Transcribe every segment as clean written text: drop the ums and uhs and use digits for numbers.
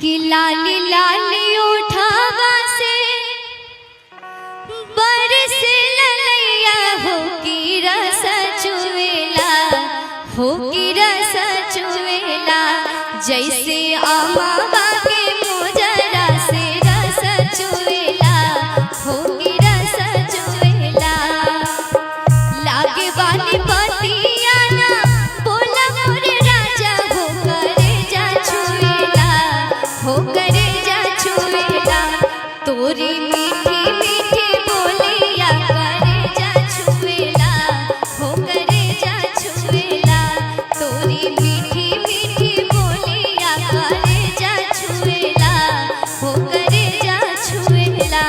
कि लाली लाली उठावा से बरस ललैया हो की रस चुवेला, हो की रस चुवेला। जैसे अमावा के मोजरा से रस चुवेला, हो की रस चुवेला। लागे वाली बतिया ना बोला मोरे राजा, हो करे जा छुएला, हो करे जा छुएला। तोरी मीठी मीठी बोलिया करे जा छुएला, हो करे जा छुएला। तोरी मीठी मीठी बोलिया करे जा छुएला, हो करे जा छुएला।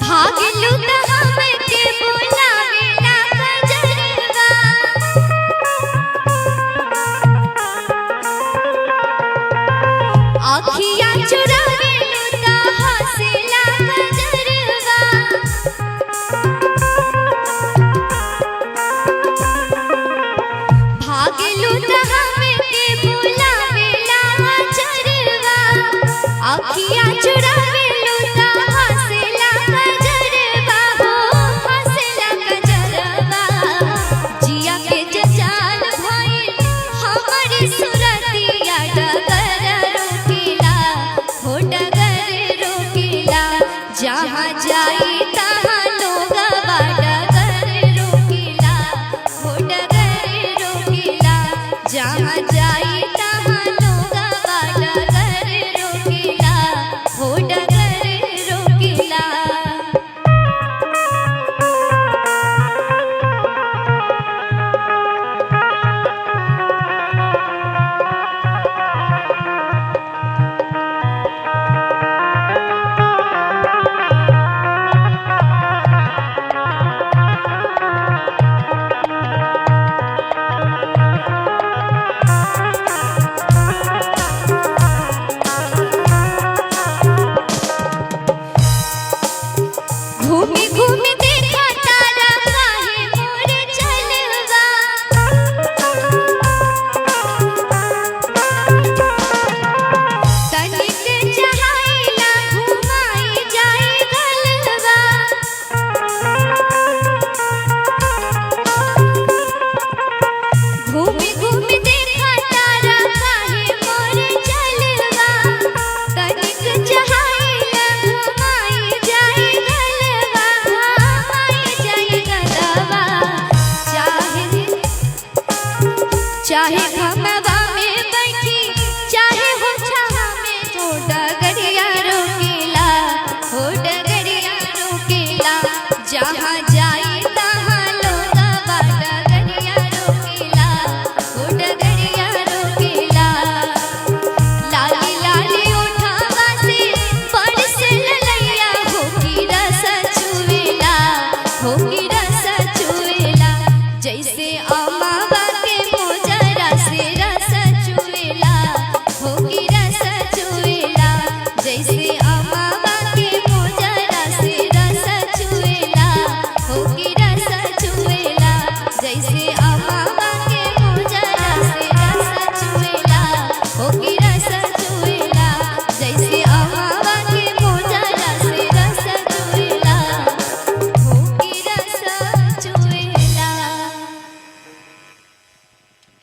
भागलू त हमके बुलावेला कजरवा, आँखिया चुरावेलू त हंसेला कजरवा। भागलू त हमके बुलावेला कजरवा, आँखिया चुरावेलू त हंसेला कजरवा, हो हंसेला कजरवा। जिया के जजाल भइल हमारी सुरतिया, डगर रोकेला, हो डगर रोकेला। जहाँ जाई तहाँ लोगवा डगर रोकेला, हो डगर रोकेला। जहाँ जाई तहाँ लोगवा डगर रोकेला, हो डगर रोकेला। घूमी घूमी देखा तारा काहे मोरे चलवा, तनिक चहाइला घुमाई जाए गलवा। घूमी घूमी देखा तारा काहे मोरे चलवा, तनिक चहाइला घुमाई जाए गलवा, घुमाई जाए गलवा। चाहे घमवा